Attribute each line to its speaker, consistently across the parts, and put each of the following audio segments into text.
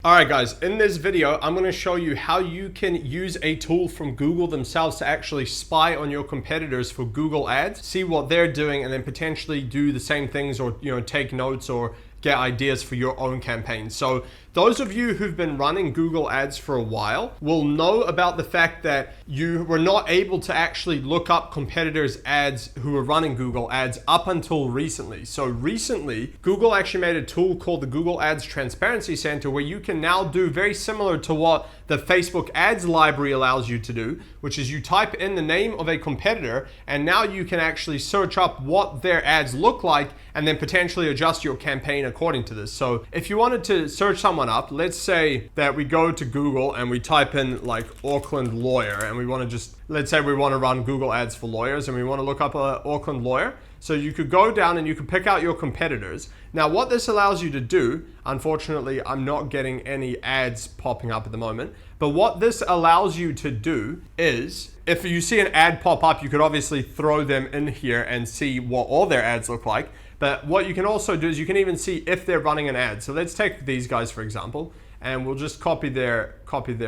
Speaker 1: Alright guys, in this video, I'm going to show you how you can use a tool from Google themselves to actually spy on your competitors for Google Ads, see what they're doing, and then potentially do the same things or take notes or get ideas for your own campaign. So those of you who've been running Google Ads for a while will know about the fact that you were not able to actually look up competitors' ads who were running Google Ads up until recently. So recently, Google actually made a tool called the Google Ads Transparency Center where you can now do very similar to what the Facebook Ads Library allows you to do, which is you type in the name of a competitor and now you can actually search up what their ads look like and then potentially adjust your campaign according to this. So if you wanted to search someone up, let's say that we go to Google and we type in like Auckland lawyer and we want to let's say we want to run Google Ads for lawyers and we want to look up an Auckland lawyer. So you could go down and you could pick out your competitors. Now what this allows you to do, unfortunately, I'm not getting any ads popping up at the moment, but what this allows you to do is, if you see an ad pop up, you could obviously throw them in here and see what all their ads look like. But what you can also do is you can even see if they're running an ad. So let's take these guys, for example, and we'll just copy their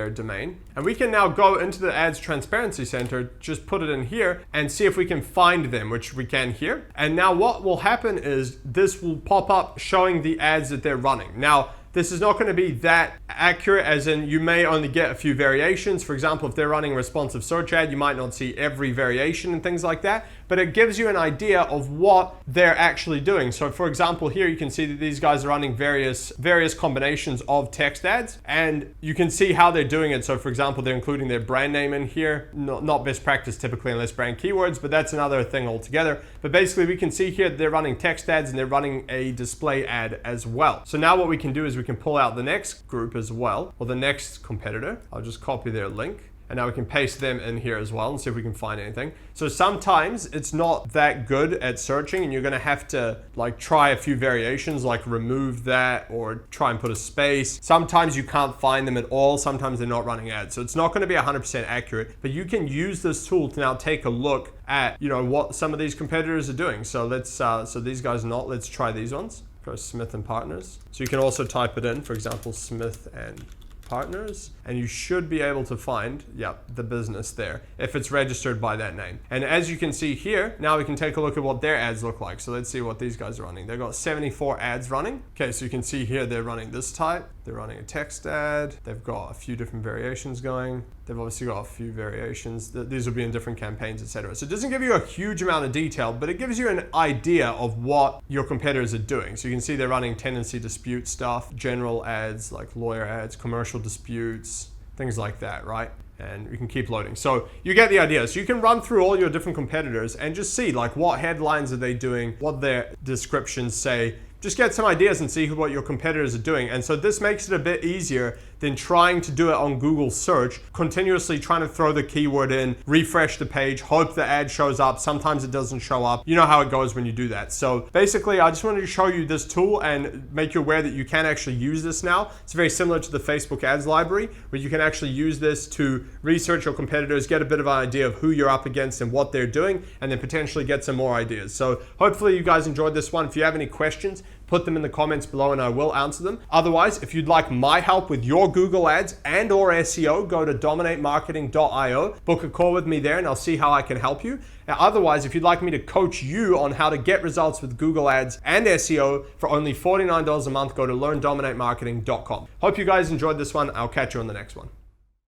Speaker 1: domain. And we can now go into the Ads Transparency Center, just put it in here and see if we can find them, which we can here. And now what will happen is this will pop up showing the ads that they're running. Now, this is not going to be that accurate, as in you may only get a few variations. For example, if they're running a responsive search ad, you might not see every variation and things like that, but it gives you an idea of what they're actually doing. So for example, here you can see that these guys are running various combinations of text ads, and you can see how they're doing it. So for example, they're including their brand name in here. Not best practice typically unless brand keywords, but that's another thing altogether. But basically we can see here that they're running text ads and they're running a display ad as well. So now what we can do is we can pull out the next group as well, or the next competitor. I'll just copy their link. And now we can paste them in here as well and see if we can find anything. So sometimes it's not that good at searching and you're gonna have to like try a few variations, like remove that or try and put a space. Sometimes you can't find them at all. Sometimes they're not running ads. So it's not gonna be 100% accurate, but you can use this tool to now take a look at, what some of these competitors are doing. So so these guys are not, let's try these ones. Go Smith and Partners. So you can also type it in, for example, Smith and Partners, and you should be able to find, the business there if it's registered by that name. And as you can see here, now we can take a look at what their ads look like. So let's see what these guys are running. They've got 74 ads running. Okay, so you can see here they're running this type. They're running a text ad. They've got a few different variations going. They've obviously got a few variations. These will be in different campaigns, etc. So it doesn't give you a huge amount of detail, but it gives you an idea of what your competitors are doing. So you can see they're running tenancy dispute stuff, general ads like lawyer ads, commercial disputes, things like that, right? And we can keep loading. So you get the idea. So you can run through all your different competitors and just see like what headlines are they doing, what their descriptions say. Just get some ideas and see what your competitors are doing. And so this makes it a bit easier than trying to do it on Google search, continuously trying to throw the keyword in, refresh the page, hope the ad shows up. Sometimes it doesn't show up. You know how it goes when you do that. So basically, I just wanted to show you this tool and make you aware that you can actually use this now. It's very similar to the Facebook Ads Library, where you can actually use this to research your competitors, get a bit of an idea of who you're up against and what they're doing, and then potentially get some more ideas. So hopefully you guys enjoyed this one. If you have any questions, put them in the comments below and I will answer them. Otherwise, if you'd like my help with your Google Ads and or SEO, go to dominatemarketing.io, book a call with me there and I'll see how I can help you. Now, otherwise, if you'd like me to coach you on how to get results with Google Ads and SEO for only $49 a month, go to learndominatemarketing.com. Hope you guys enjoyed this one. I'll catch you on the next one.